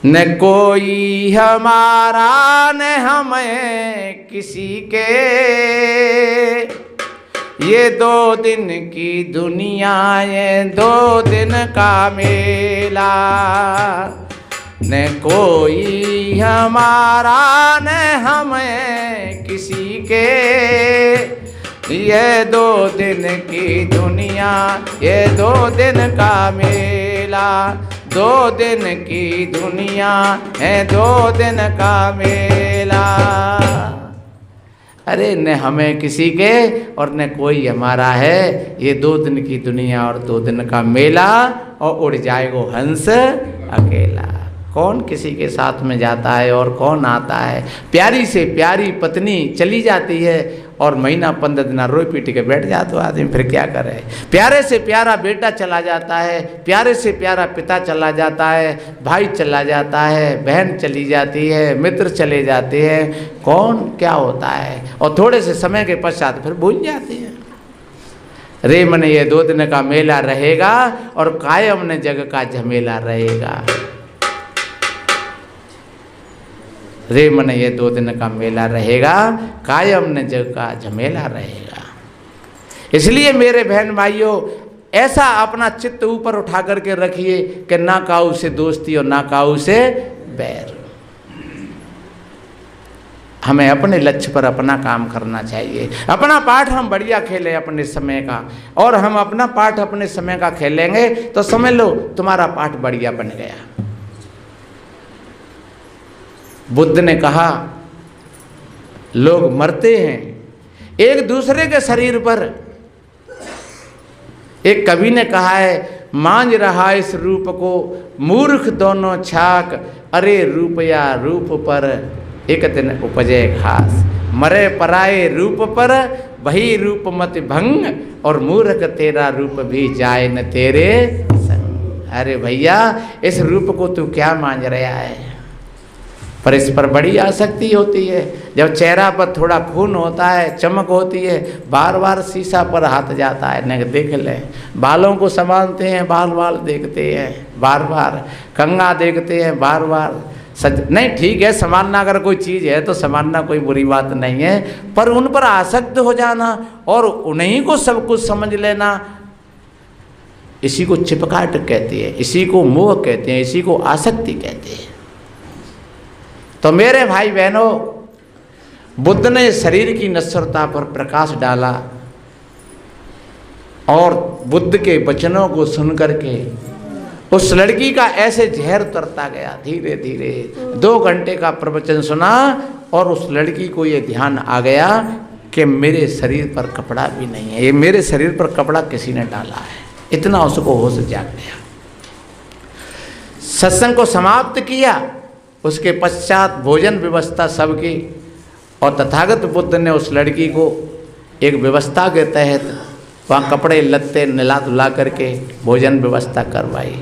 न कोई हमारा न हमें किसी के, ये 2 दिन की दुनिया, ये 2 दिन का मेला, न कोई हमारा न हमें किसी के, ये 2 दिन की दुनिया, ये 2 दिन का मेला, 2 दिन की दुनिया है, 2 दिन का मेला। अरे न हमें किसी के और न कोई हमारा है, ये 2 दिन की दुनिया और 2 दिन का मेला, और उड़ जाएगो हंस अकेला। कौन किसी के साथ में जाता है और कौन आता है। प्यारी से प्यारी पत्नी चली जाती है और महीना 15 दिन रोई पीट के बैठ जाता है आदमी, फिर क्या करे। प्यारे से प्यारा बेटा चला जाता है, प्यारे से प्यारा पिता चला जाता है, भाई चला जाता है, बहन चली जाती है, मित्र चले जाते हैं, कौन क्या होता है, और थोड़े से समय के पश्चात फिर भूल जाते हैं। रे मन ये 2 दिन का मेला रहेगा और कायम ने जग का झमेला रहेगा। रे मन ये 2 दिन का मेला रहेगा, कायम न जग का झमेला रहेगा। इसलिए मेरे बहन भाइयों, ऐसा अपना चित्त ऊपर उठा करके रखिए कि ना काऊ से दोस्ती और ना काऊ से बैर। हमें अपने लक्ष्य पर अपना काम करना चाहिए। अपना पाठ हम बढ़िया खेलें अपने समय का, और हम अपना पाठ अपने समय का खेलेंगे तो समझ लो तुम्हारा पाठ बढ़िया बन गया। बुद्ध ने कहा लोग मरते हैं एक दूसरे के शरीर पर। एक कवि ने कहा है, मांझ रहा इस रूप को मूर्ख दोनों छाक, अरे रूपया रूप पर एक दिन उपजे घास। मरे पराए रूप पर वही रूप मत भंग, और मूर्ख तेरा रूप भी जाए न तेरे संग। अरे भैया, इस रूप को तू क्या मांझ रहा है, पर इस पर बड़ी आसक्ति होती है। जब चेहरा पर थोड़ा खून होता है, चमक होती है, बार बार शीशा पर हाथ जाता है, न देख लें। बालों को संभालते हैं, बाल बाल देखते हैं बार बार, कंघा देखते हैं बार बार। नहीं ठीक है, संभालना अगर कोई चीज़ है तो संभालना कोई बुरी बात नहीं है, पर उन पर आसक्त हो जाना और उन्हीं को सब कुछ समझ लेना, इसी को चिपकाहट कहते हैं, इसी को मोह कहते हैं, इसी को आसक्ति कहते हैं। तो मेरे भाई बहनों, बुद्ध ने शरीर की नश्वरता पर प्रकाश डाला और बुद्ध के वचनों को सुनकर के उस लड़की का ऐसे जहर उतरता गया धीरे धीरे। 2 घंटे का प्रवचन सुना और उस लड़की को ये ध्यान आ गया कि मेरे शरीर पर कपड़ा भी नहीं है, ये मेरे शरीर पर कपड़ा किसी ने डाला है। इतना उसको होश जाग गया। सत्संग को समाप्त किया, उसके पश्चात भोजन व्यवस्था सबकी, और तथागत बुद्ध ने उस लड़की को एक व्यवस्था के तहत वहाँ कपड़े लत्ते नला धुला करके भोजन व्यवस्था करवाई।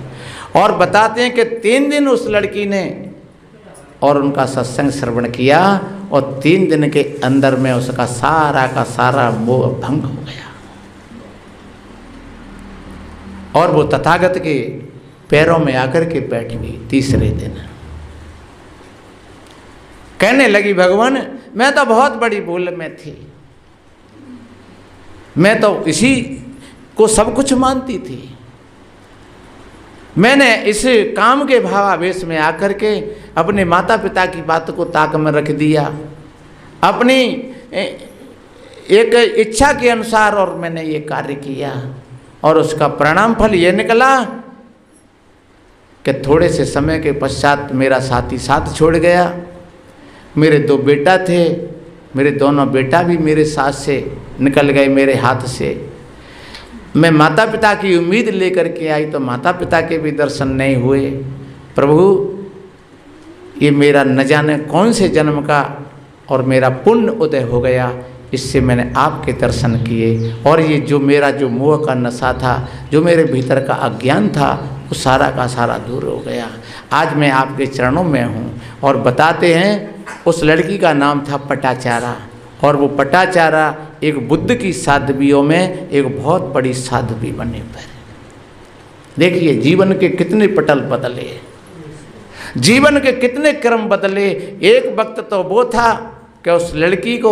और बताते हैं कि 3 दिन उस लड़की ने और उनका सत्संग श्रवण किया और 3 दिन के अंदर में उसका सारा का सारा मोह भंग हो गया और वो तथागत के पैरों में आकर के बैठ गई। तीसरे दिन कहने लगी, भगवान मैं तो बहुत बड़ी भूल में थी, मैं तो इसी को सब कुछ मानती थी। मैंने इस काम के भावावेश में आकर के अपने माता पिता की बात को ताक में रख दिया, अपनी एक इच्छा के अनुसार, और मैंने ये कार्य किया और उसका परिणाम फल ये निकला कि थोड़े से समय के पश्चात मेरा साथी साथ छोड़ गया। मेरे 2 बेटा थे, मेरे दोनों बेटा भी मेरे साथ से निकल गए मेरे हाथ से। मैं माता पिता की उम्मीद लेकर के आई तो माता पिता के भी दर्शन नहीं हुए। प्रभु ये मेरा न जाने कौन से जन्म का और मेरा पुण्य उदय हो गया, इससे मैंने आपके दर्शन किए और ये जो मेरा जो मोह का नशा था, जो मेरे भीतर का अज्ञान था, वो सारा का सारा दूर हो गया। आज मैं आपके चरणों में हूँ। और बताते हैं उस लड़की का नाम था पटाचारा, और वो पटाचारा एक बुद्ध की साध्वियों में एक बहुत बड़ी साध्वी बने पर। देखिए जीवन के कितने पटल बदले, जीवन के कितने क्रम बदले। एक वक्त तो वो था कि उस लड़की को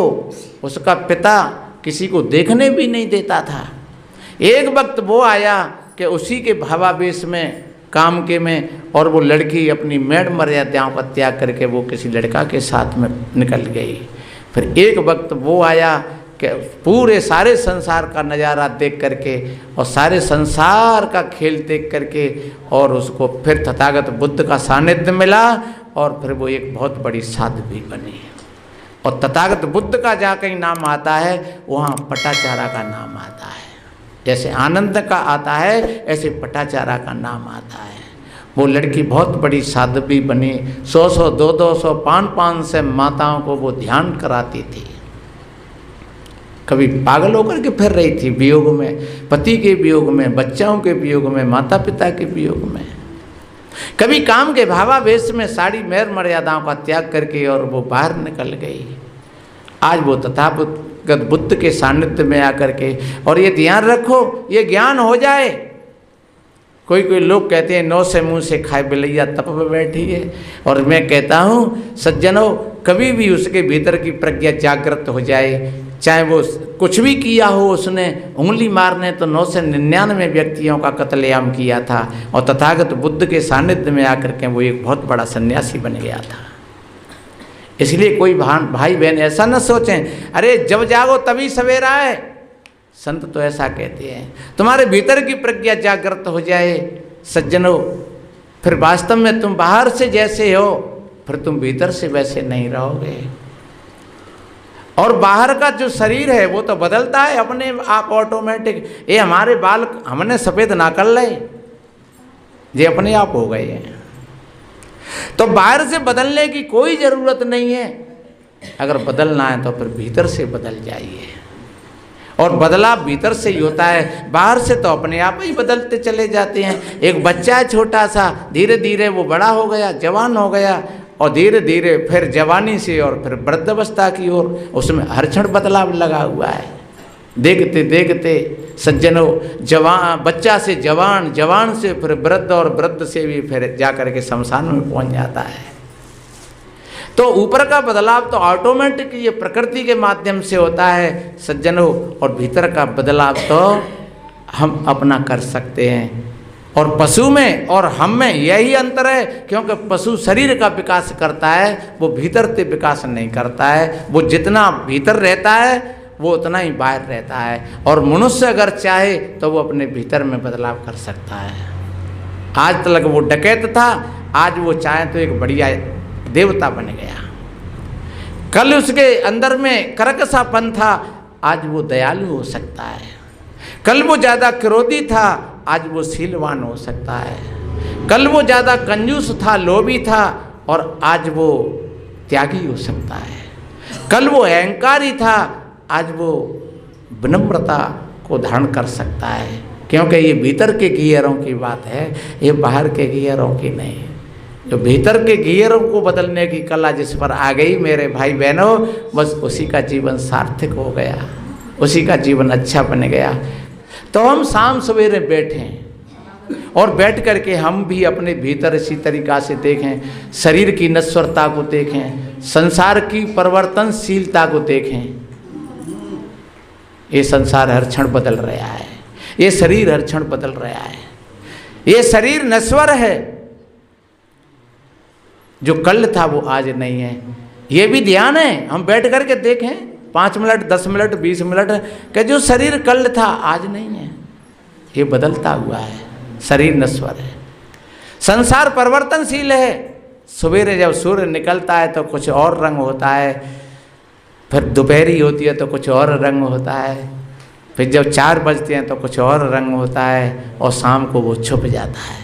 उसका पिता किसी को देखने भी नहीं देता था। एक वक्त वो आया कि उसी के भावावेश में, काम के में, और वो लड़की अपनी मेड़ मर्यादाओं का त्याग करके वो किसी लड़का के साथ में निकल गई। फिर एक वक्त वो आया कि पूरे सारे संसार का नज़ारा देख करके और सारे संसार का खेल देख करके और उसको फिर तथागत बुद्ध का सानिध्य मिला और फिर वो एक बहुत बड़ी साध्वी बनी। और तथागत बुद्ध का जहाँ कहीं नाम आता है वहाँ पटाचारा का नाम आता है। जैसे आनंद का आता है ऐसे पटाचारा का नाम आता है। वो लड़की बहुत बड़ी साध्वी बनी। 100-100, 200-200, 500 माताओं को वो ध्यान कराती थी। कभी पागल होकर के फिर रही थी वियोग में, पति के वियोग में, बच्चों के वियोग में, माता पिता के वियोग में। कभी काम के भावावेश में सारी मेर मर्यादाओं का त्याग करके और वो बाहर निकल गई। आज वो तथागत बुद्ध के सानिध्य में आकर के, और ये ध्यान रखो ये ज्ञान हो जाए। कोई कोई लोग कहते हैं 9 से मुँह से खाए बिलैया तप में बैठी है, और मैं कहता हूँ सज्जनों कभी भी उसके भीतर की प्रज्ञा जागृत हो जाए, चाहे वो कुछ भी किया हो, उसने उंगली मारने तो 9 से 99 व्यक्तियों का कत्लेआम किया था और तथागत बुद्ध के सानिध्य में आकर के वो एक बहुत बड़ा सन्यासी बन गया था। इसलिए कोई भाई बहन ऐसा न सोचें अरे जब जागो तभी सवेरा है। संत तो ऐसा कहते हैं। तुम्हारे भीतर की प्रज्ञा जागृत हो जाए सज्जनों, फिर वास्तव में तुम बाहर से जैसे हो फिर तुम भीतर से वैसे नहीं रहोगे। और बाहर का जो शरीर है वो तो बदलता है अपने आप ऑटोमेटिक। ये हमारे बाल हमने सफ़ेद ना कर ले, ये अपने आप हो गए हैं। तो बाहर से बदलने की कोई ज़रूरत नहीं है। अगर बदलना है तो फिर भीतर से बदल जाइए। और बदलाव भीतर से ही होता है, बाहर से तो अपने आप ही बदलते चले जाते हैं। एक बच्चा है छोटा सा, धीरे धीरे वो बड़ा हो गया, जवान हो गया, और धीरे धीरे फिर जवानी से और फिर वृद्धावस्था की ओर उसमें हर क्षण बदलाव लगा हुआ है। देखते देखते सज्जनों जवान बच्चा से जवान, जवान से फिर वृद्ध, और वृद्ध से भी फिर जाकर के शमशान में पहुंच जाता है। तो ऊपर का बदलाव तो ऑटोमेटिक ये प्रकृति के माध्यम से होता है सज्जनों, और भीतर का बदलाव तो हम अपना कर सकते हैं। और पशु में और हम में यही अंतर है, क्योंकि पशु शरीर का विकास करता है, वो भीतर से विकास नहीं करता है। वो जितना भीतर रहता है वो उतना ही बाहर रहता है। और मनुष्य अगर चाहे तो वो अपने भीतर में बदलाव कर सकता है। आज तक वो डकैत था, आज वो चाहे तो एक बढ़िया देवता बन गया। कल उसके अंदर में करकसापन था, आज वो दयालु हो सकता है। कल वो ज़्यादा क्रोधी था, आज वो शीलवान हो सकता है। कल वो ज़्यादा कंजूस था, लोभी था, और आज वो त्यागी हो सकता है। कल वो अहंकारी था, आज वो विनम्रता को धारण कर सकता है। क्योंकि ये भीतर के गियरों की बात है, ये बाहर के गियरों की नहीं। जो भीतर के गियरों को बदलने की कला जिस पर आ गई मेरे भाई बहनों, बस उसी का जीवन सार्थक हो गया, उसी का जीवन अच्छा बन गया। तो हम शाम सवेरे बैठें और बैठ करके हम भी अपने भीतर इसी तरीक़ा से देखें, शरीर की नश्वरता को देखें, संसार की परिवर्तनशीलता को देखें। ये संसार हर क्षण बदल रहा है, ये शरीर हर क्षण बदल रहा है, ये शरीर नश्वर है। जो कल था वो आज नहीं है, ये भी ध्यान है। हम बैठ करके देखें 5 मिनट 10 मिनट 20 मिनट कि जो शरीर कल था आज नहीं है, ये बदलता हुआ है, शरीर नश्वर है। संसार परिवर्तनशील है। सवेरे जब सूर्य निकलता है तो कुछ और रंग होता है, फिर दोपहरी होती है तो कुछ और रंग होता है, फिर जब 4 बजते हैं तो कुछ और रंग होता है, और शाम को वो छुप जाता है।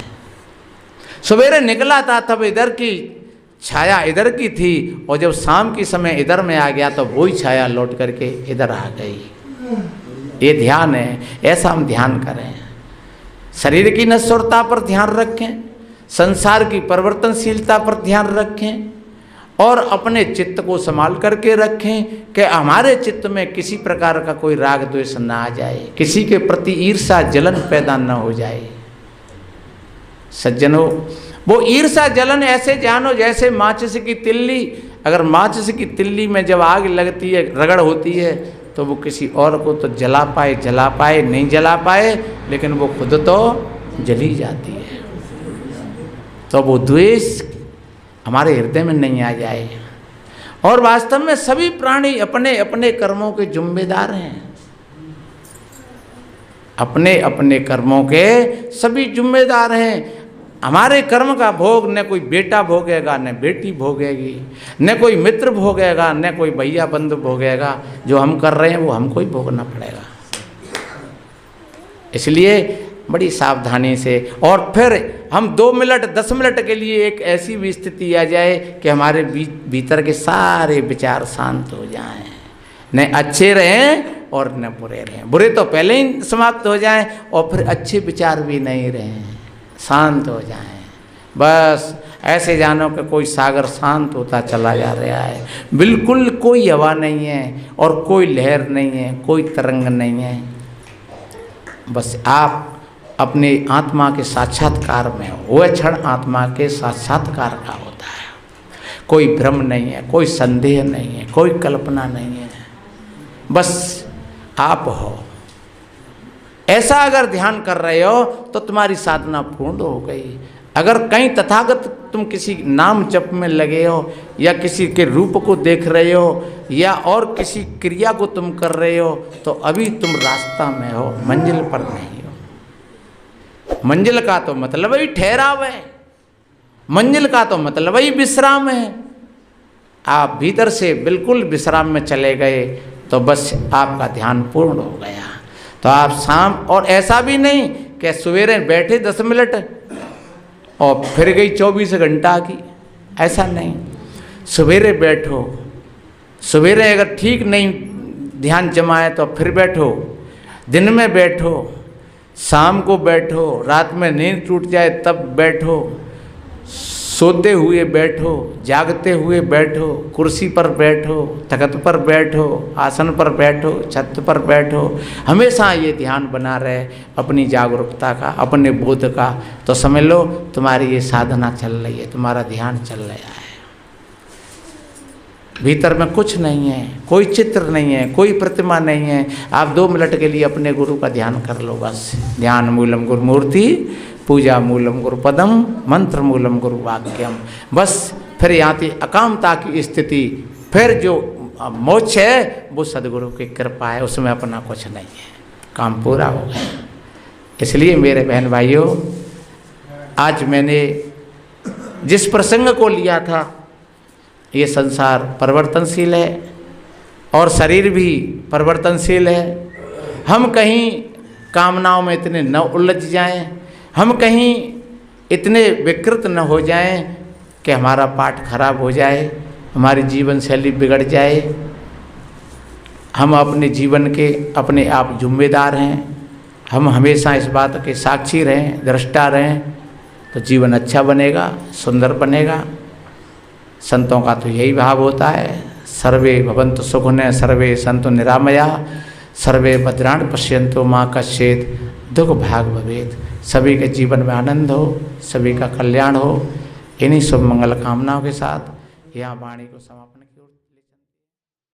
सवेरे निकला था तब इधर की छाया इधर की थी, और जब शाम के समय इधर में आ गया तो वही छाया लौट करके इधर आ गई। ये ध्यान है, ऐसा हम ध्यान करें। शरीर की नश्वरता पर ध्यान रखें, संसार की परिवर्तनशीलता पर ध्यान रखें, और अपने चित्त को संभाल करके रखें कि हमारे चित्त में किसी प्रकार का कोई राग द्वेष न आ जाए, किसी के प्रति ईर्षा जलन पैदा न हो जाए। सज्जनों, वो ईर्षा जलन ऐसे जानो जैसे माचिस की तिल्ली, अगर माचिस की तिल्ली में जब आग लगती है, रगड़ होती है, तो वो किसी और को तो जला पाए नहीं जला पाए, लेकिन वो खुद तो जली जाती है। तो वो द्वेष हमारे हृदय में नहीं आ जाए। और वास्तव में सभी प्राणी अपने अपने कर्मों के जिम्मेदार हैं, अपने अपने कर्मों के सभी जिम्मेदार हैं। हमारे कर्म का भोग न कोई बेटा भोगेगा, न बेटी भोगेगी, न कोई मित्र भोगेगा, न कोई भैया बंधु भोगेगा। जो हम कर रहे हैं वो हमको ही भोगना पड़ेगा। इसलिए बड़ी सावधानी से, और फिर हम 2 मिनट 10 मिनट के लिए एक ऐसी भी स्थिति आ जाए कि हमारे भीतर के सारे विचार शांत हो जाएं, न अच्छे रहें और न बुरे रहें। बुरे तो पहले ही समाप्त हो जाएं, और फिर अच्छे विचार भी नहीं रहें, शांत हो जाएं। बस ऐसे जानो कि कोई सागर शांत होता चला जा रहा है, बिल्कुल कोई हवा नहीं है और कोई लहर नहीं है, कोई तरंग नहीं है। बस आप अपने आत्मा के साक्षात्कार में हो, वह क्षण आत्मा के साक्षात्कार का होता है। कोई भ्रम नहीं है, कोई संदेह नहीं है, कोई कल्पना नहीं है, बस आप हो। ऐसा अगर ध्यान कर रहे हो तो तुम्हारी साधना पूर्ण हो गई। अगर कहीं तथागत तुम किसी नाम जप में लगे हो, या किसी के रूप को देख रहे हो, या और किसी क्रिया को तुम कर रहे हो, तो अभी तुम रास्ता में हो, मंजिल पर नहीं हो। मंजिल का तो मतलब ही ठहराव है, मंजिल का तो मतलब ही विश्राम है। आप भीतर से बिल्कुल विश्राम में चले गए तो बस आपका ध्यान पूर्ण हो गया। तो आप शाम, और ऐसा भी नहीं कि सवेरे बैठे 10 मिनट और फिर गई 24 घंटा की, ऐसा नहीं। सवेरे बैठो, सवेरे अगर ठीक नहीं ध्यान जमाए तो फिर बैठो, दिन में बैठो, शाम को बैठो, रात में नींद टूट जाए तब बैठो, सोते हुए बैठो, जागते हुए बैठो, कुर्सी पर बैठो, तख्त पर बैठो, आसन पर बैठो, छत पर बैठो, हमेशा ये ध्यान बना रहे अपनी जागरूकता का, अपने बोध का। तो समझ लो तुम्हारी ये साधना चल रही है, तुम्हारा ध्यान चल रहा है। भीतर में कुछ नहीं है, कोई चित्र नहीं है, कोई प्रतिमा नहीं है। आप 2 मिनट के लिए अपने गुरु का ध्यान कर लो बस। ध्यान मूलम गुरु मूर्ति, पूजा मूलम गुरु पदम, मंत्र मूलम गुरु वाक्यम। बस फिर यहाँ की अकामता की स्थिति, फिर जो मोक्ष है वो सदगुरु की कृपा है, उसमें अपना कुछ नहीं है, काम पूरा हो गया। इसलिए मेरे बहन भाइयों, आज मैंने जिस प्रसंग को लिया था, ये संसार परिवर्तनशील है और शरीर भी परिवर्तनशील है। हम कहीं कामनाओं में इतने न उलझ जाएं, हम कहीं इतने विकृत न हो जाएं कि हमारा पाठ खराब हो जाए, हमारी जीवन शैली बिगड़ जाए। हम अपने जीवन के अपने आप जिम्मेदार हैं। हम हमेशा इस बात के साक्षी रहें, दृष्टा रहें तो जीवन अच्छा बनेगा, सुंदर बनेगा। संतों का तो यही भाव होता है, सर्वे भवन्तु सुखिनः, सर्वे सन्तु निरामया, सर्वे भद्राणि पश्यन्तु मा कश्चित् दुख भाग भवेत्। सभी के जीवन में आनंद हो, सभी का कल्याण हो। इन्हीं शुभ मंगल कामनाओं के साथ यहाँ वाणी को समापन